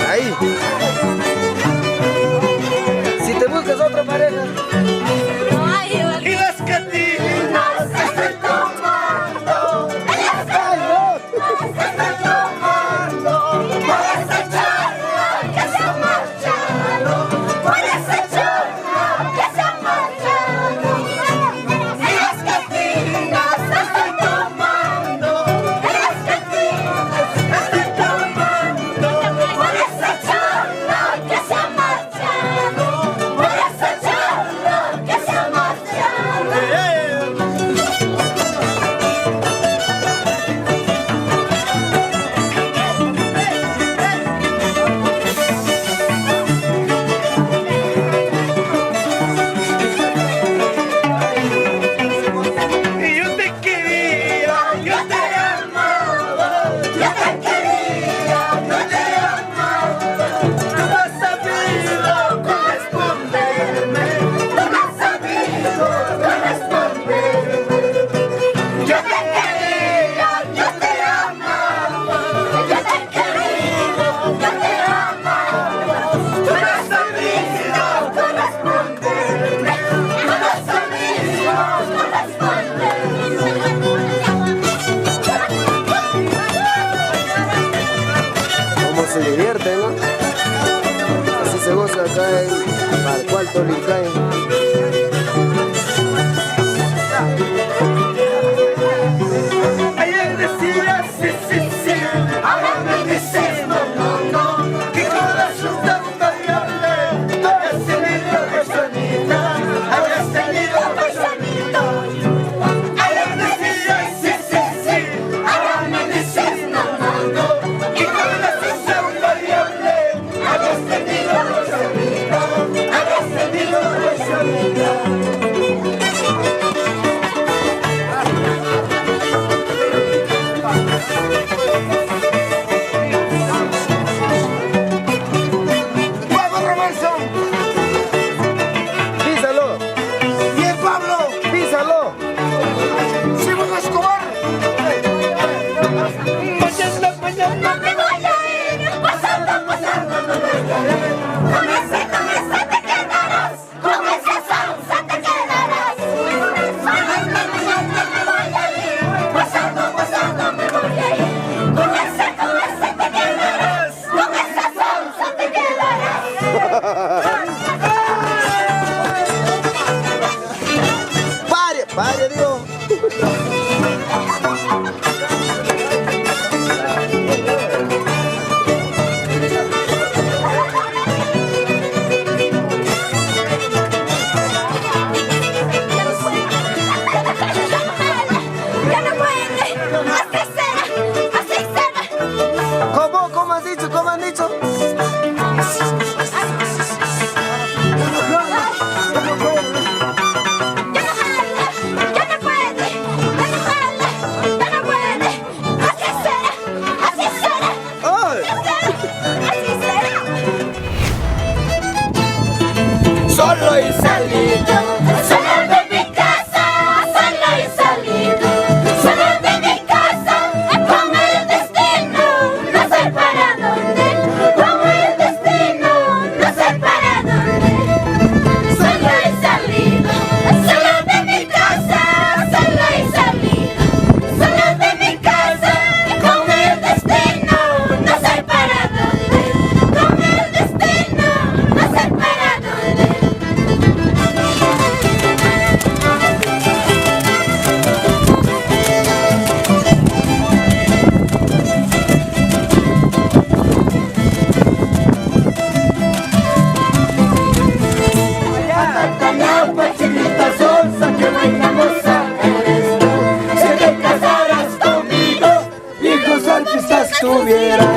Ahí. Si te buscas otra pareja. No hay, y las catinas se están tomando. Se están tomando. Por esa charla que se ha marchado. Por esa charla que se ha marchado. Y las catinas se están tomando. Y las catinas se están tomando. Por esa charla que se ha marchado. Por esa charla que se ha marchado. Y yo te quería, yo te amaba, yo te quería, yo te amaba. Tú no has sabido corresponderme, tú no has sabido corresponderme. Yo te quería, yo te amaba, yo te quería, yo te amaba. Tú no has sabido corresponderme, tú no has sabido corresponderme. Cómo se divierte, ¿no? Así se goza acá en Marco Alto Lincay. Ayer decías sí, sí, sí, ahora me dices no, no, no. Qué corazón tan variable, tú has tenido personita, habrás tenido personita. Ayer decías sí, sí, sí, ahora me dices no, no, no. Qué corazón tan variable, habrás tenido personita, habrás tenido personita. supiera.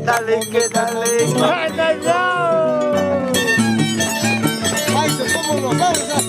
dale, que dale. Maestro, ¿cómo nos vamos a...?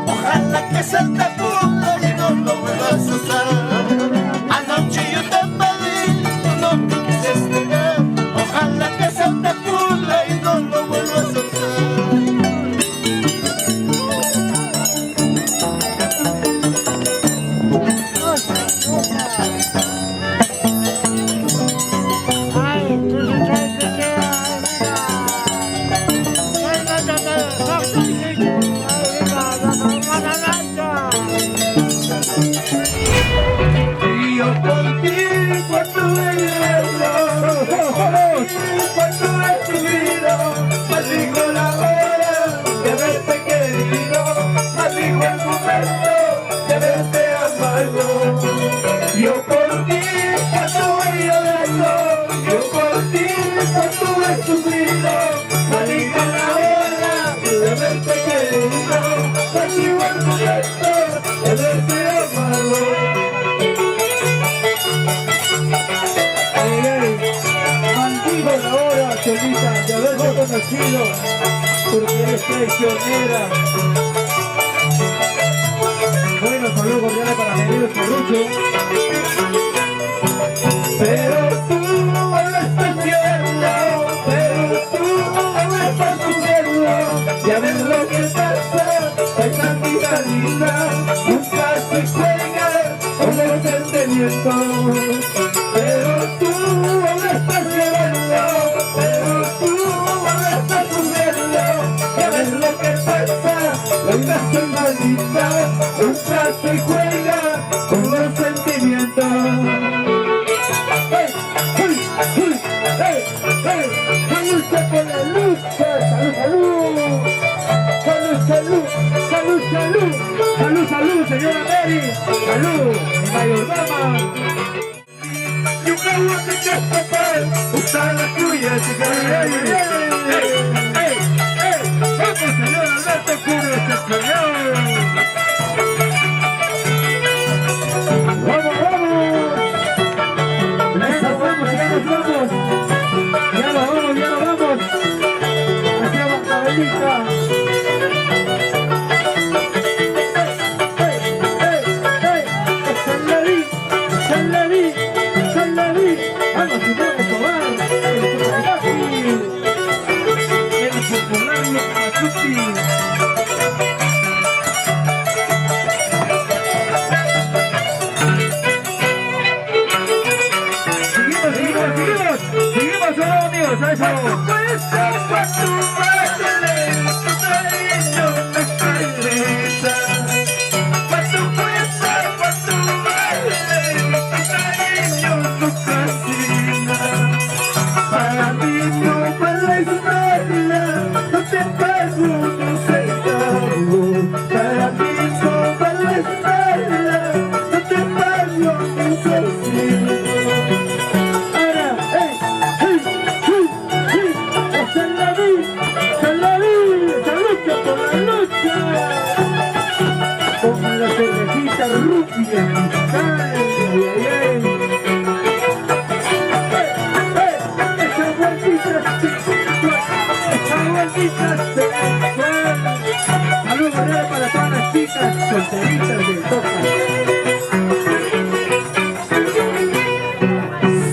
Ojalá que se te puta y no lo vuelvas a usar. Anoche yo te pedí, tú no me quisiste dar. Ojalá que se te puta y no lo vuelvas a usar. Yo por ti, cuando he llorado, yo por ti, cuando he sufrido, maldigo la hora de verte querido, maldigo el momento de verte amado. Maldigo la hora, Chelita, de haberte conocido, porque eres traicionera. Bueno, saludos cordiales para Miguel Ferrucho. Pero tú no estás viendo, pero tú no estás sufriendo. Ya ves lo que pasa, esa vida linda nunca se juega con el sentimiento. Pero tú no estás viendo, pero tú no estás sufriendo. Ya ves lo que pasa, la vida se maldita. Nunca se juega con los sentimientos. ¡Hey! ¡Hey! ¡Hey! ¡Hey! ¡Hey! ¡Lucha con la lucha! ¡Salud, salud! ¡Salud, salud! ¡Salud, salud! ¡Salud, salud, señora Mary! ¡Salud, mi mayordama! You can walk the just for fun. Usar la tuya, chica. ¡Hey! ¡Hey! ¡Hey! ¡Hey! ¡Vamos, señor Alberto Curo, este señor! ¡Vamos, vamos! ¡Ya nos vamos, ya nos vamos! ¡Ya nos vamos, ya nos vamos! ¡Hacemos cabellita! ¡Hey, hey, hey! ¡Saludí, saludí, saludí! ¡Vamos, Simón Escobar! ¡El popular Locachuti! Seguimos solo unidos a eso. ¿Cuánto cuesta cuando baile tu cariño me regresa? ¿Cuánto cuesta cuando baile tu cariño tu casina? Para mí no vale la espalda, no te pago un centavo. Para mí no vale la espalda, no te pago un centavo. Rubia, esa guardita sexual, esa guardita sexual. Saludos. cordial para todas las chicas solteritas de Toca.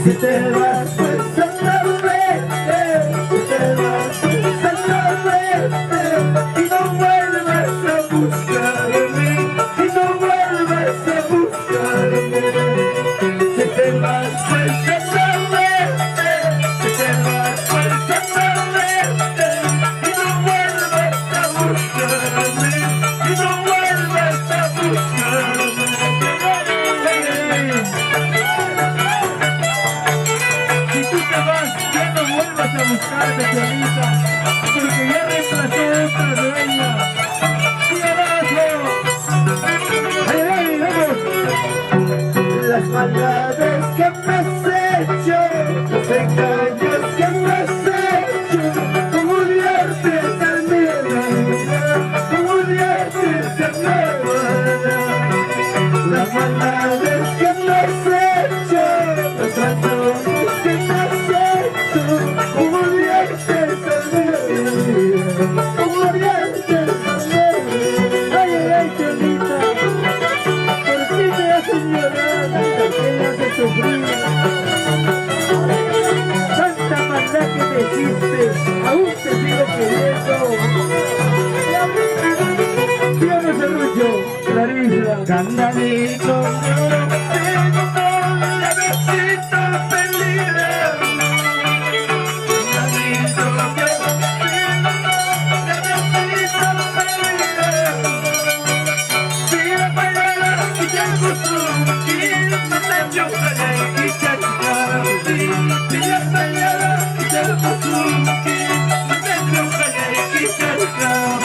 Si te vas pues anda a verte, si te vas pues anda a verte, y no vuelvas a buscarme, y no vuelvas a buscarme. Si te vas pues anda a verte, si te vas pues anda a verte, y no vuelvas a buscarme, y no vuelvas a buscarme. Si tú te vas, ya no vuelvas a buscarte, Cholita, porque ya reemplazó otra dueña. ¡Y abajo! ¡Ay, ay, vamos! Las maldades que me has hecho, los engaños que me has hecho, como odiarte al mi hermana, como odiarte al mi hermana. Las maldades que me has hecho, los engaños que me has hecho, como odiarte al mi hermana, como odiarte al mi hermana. ¡Ay, ay, ay, Cholita! ¿Por qué me hacen llorar? ¿Por qué me hacen sufrir? Tanta maldad que me hiciste, aún te sigo queriendo. Dígame, Serrucho, Clarisa. Candadito de oro, tengo la besita perdida. Candadito de oro, tengo la besita perdida. Mira para allá y te gustó, y me dio para y te acaba. Mira para allá y te gustó, y me dio para y te acaba.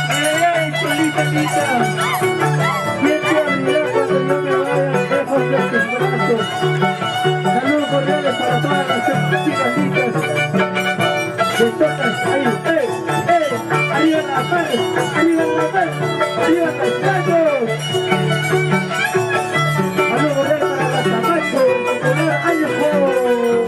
¡Ay, Cholita, Tita! ¿Quién te olvidará cuando yo me vaya lejos de tus brazos? Saludos cordiales para todas las chicas lindas de Tocas. Ahí, arriba las manos, arriba las manos, arriba las manos. Saludos cordiales para las Camacho, para Añejo.